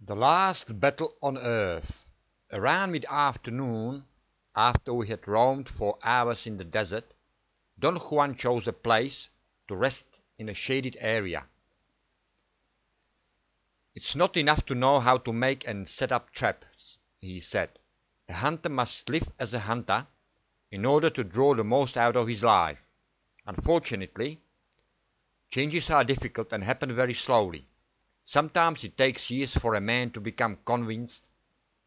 The last battle on earth. Around mid-afternoon, after we had roamed for hours in the desert, Don Juan chose a place to rest in a shaded area. "It's not enough to know how to make and set up traps," he said. "A hunter must live as a hunter in order to draw the most out of his life. Unfortunately, changes are difficult and happen very slowly. Sometimes it takes years for a man to become convinced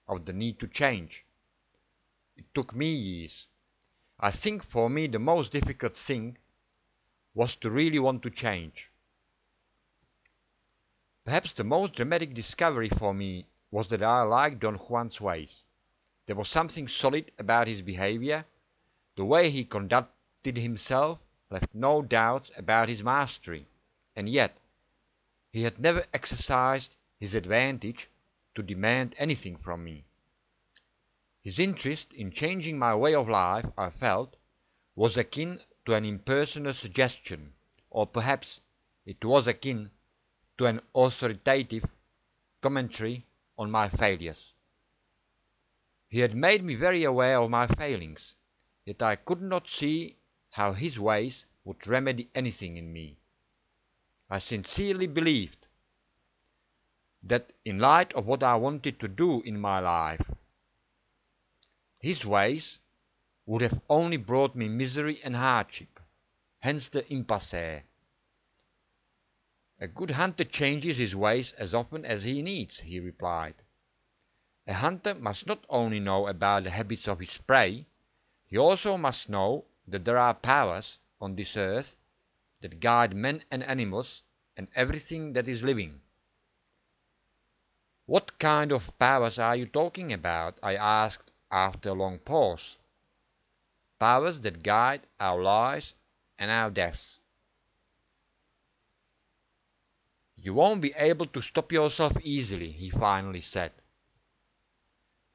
of the need to change. It took me years. I think for me the most difficult thing was to really want to change. Perhaps the most dramatic discovery for me was that I liked Don Juan's ways. There was something solid about his behavior. The way he conducted himself left no doubts about his mastery, and yet he had never exercised his advantage to demand anything from me. His interest in changing my way of life, I felt, was akin to an impersonal suggestion, or perhaps it was akin to an authoritative commentary on my failures. He had made me very aware of my failings, yet I could not see how his ways would remedy anything in me. I sincerely believed that in light of what I wanted to do in my life, his ways would have only brought me misery and hardship, hence the impasse. "A good hunter changes his ways as often as he needs," he replied. "A hunter must not only know about the habits of his prey, he also must know that there are powers on this earth that guide men and animals and everything that is living." "What kind of powers are you talking about?" I asked after a long pause. "Powers that guide our lives and our deaths." "You won't be able to stop yourself easily," he finally said.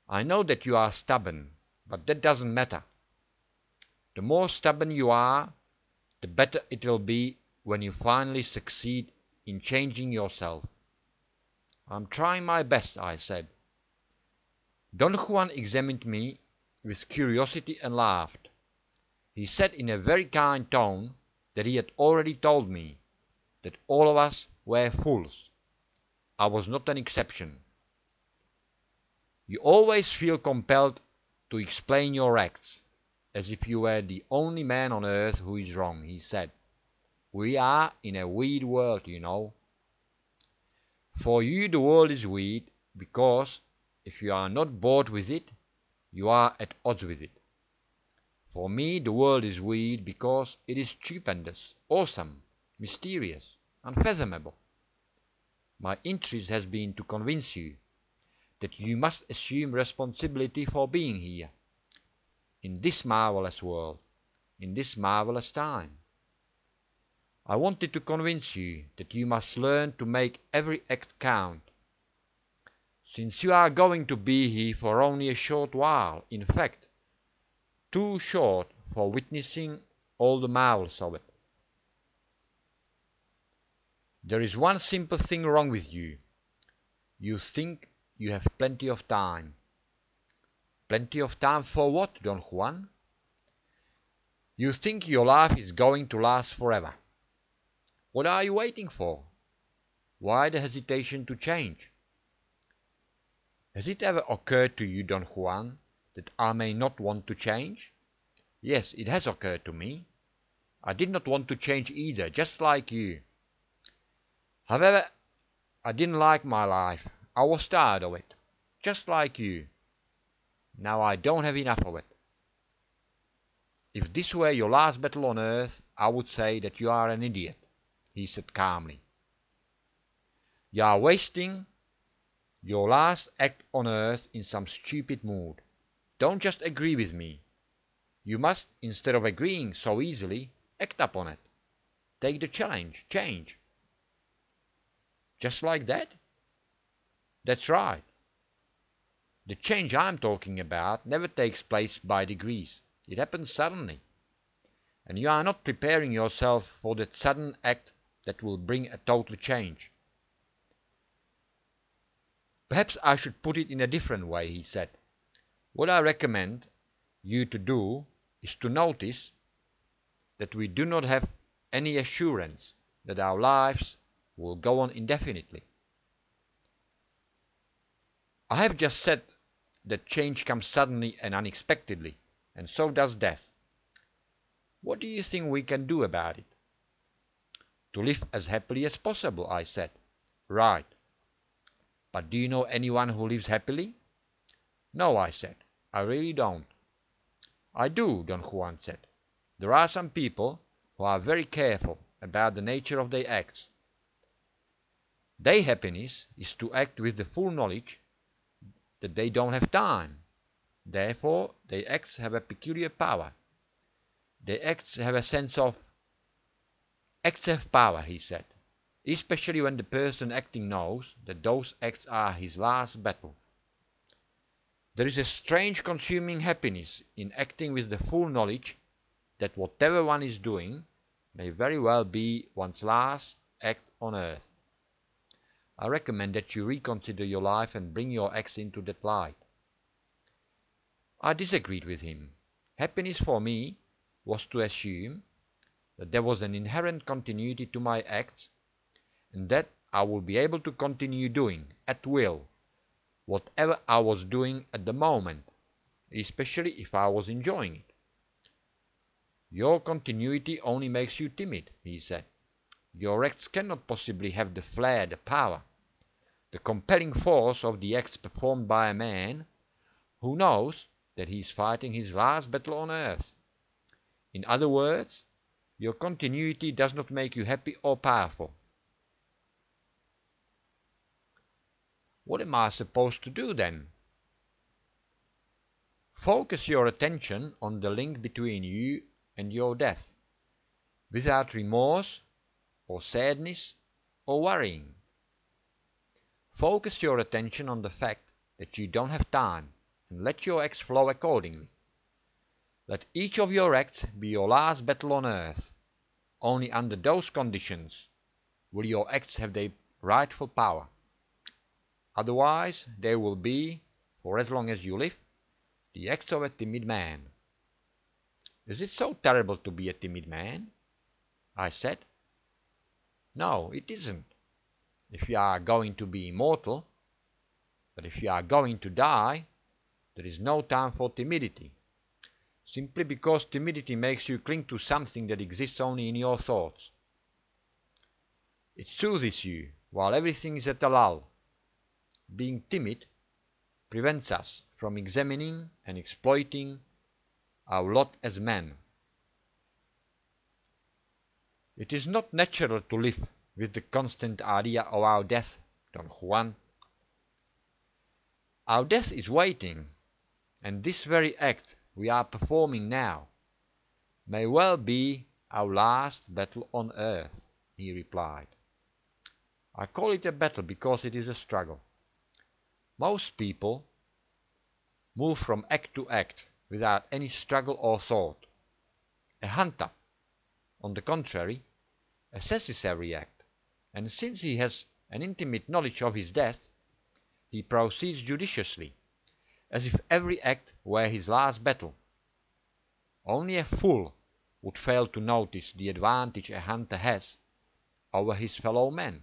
"I know that you are stubborn, but that doesn't matter. The more stubborn you are, the better it will be when you finally succeed in changing yourself." "I'm trying my best," I said. Don Juan examined me with curiosity and laughed. He said in a very kind tone that he had already told me that all of us were fools. I was not an exception. "You always feel compelled to explain your acts, as if you were the only man on earth who is wrong," he said. "We are in a weird world, you know. For you the world is weird, because if you are not bored with it, you are at odds with it. For me the world is weird because it is stupendous, awesome, mysterious, unfathomable. My interest has been to convince you that you must assume responsibility for being here, in this marvelous world, in this marvelous time. I wanted to convince you that you must learn to make every act count, since you are going to be here for only a short while, in fact, too short for witnessing all the marvels of it. There is one simple thing wrong with you. You think you have plenty of time." "Plenty of time for what, Don Juan?" "You think your life is going to last forever. What are you waiting for? Why the hesitation to change? Has it ever occurred to you, Don Juan, that I may not want to change?" "Yes, it has occurred to me. I did not want to change either, just like you. However, I didn't like my life. I was tired of it, just like you. Now I don't have enough of it. If this were your last battle on earth, I would say that you are an idiot," he said calmly. "You are wasting your last act on earth in some stupid mood. Don't just agree with me. You must, instead of agreeing so easily, act upon it. Take the challenge. Change." "Just like that?" "That's right. The change I'm talking about never takes place by degrees. It happens suddenly. And you are not preparing yourself for that sudden act that will bring a total change. Perhaps I should put it in a different way, he said. What I recommend you to do is to notice that we do not have any assurance that our lives will go on indefinitely. I have just said that change comes suddenly and unexpectedly, and so does death. What do you think we can do about it? To live as happily as possible, I said. Right. But do you know anyone who lives happily? No, I said. I really don't. I do, Don Juan said. There are some people who are very careful about the nature of their acts. Their happiness is to act with the full knowledge that they don't have time. Therefore, their acts have a peculiar power. Their acts have a sense of active power, he said, especially when the person acting knows that those acts are his last battle. There is a strange consuming happiness in acting with the full knowledge that whatever one is doing may very well be one's last act on earth. I recommend that you reconsider your life and bring your acts into that light. I disagreed with him. Happiness for me was to assume that there was an inherent continuity to my acts, and that I would be able to continue doing, at will, whatever I was doing at the moment, especially if I was enjoying it. Your continuity only makes you timid, he said. Your acts cannot possibly have the flair, the power, the compelling force of the acts performed by a man who knows that he is fighting his last battle on earth. In other words, your continuity does not make you happy or powerful. What am I supposed to do then? Focus your attention on the link between you and your death, without remorse or sadness or worrying. Focus your attention on the fact that you don't have time, and let your acts flow accordingly. Let each of your acts be your last battle on earth. Only under those conditions will your acts have their rightful power. Otherwise, they will be, for as long as you live, the acts of a timid man. Is it so terrible to be a timid man? I said. No, it isn't, if you are going to be immortal. But if you are going to die, there is no time for timidity, simply because timidity makes you cling to something that exists only in your thoughts. It soothes you while everything is at a lull. Being timid prevents us from examining and exploiting our lot as men. It is not natural to live with the constant idea of our death, Don Juan. Our death is waiting, and this very act we are performing now may well be our last battle on earth, he replied. I call it a battle because it is a struggle. Most people move from act to act without any struggle or thought. A hunter, on the contrary, assesses every act, and since he has an intimate knowledge of his death, he proceeds judiciously, as if every act were his last battle. Only a fool would fail to notice the advantage a hunter has over his fellow men.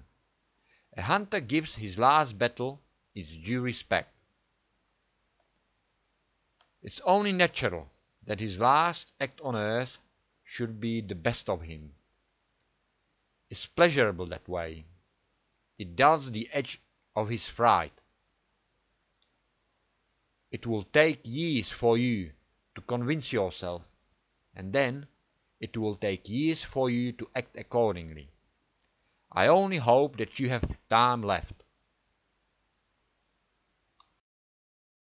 A hunter gives his last battle its due respect. It's only natural that his last act on earth should be the best of him. It's pleasurable that way. It dulls the edge of his fright. It will take years for you to convince yourself, and then it will take years for you to act accordingly. I only hope that you have time left.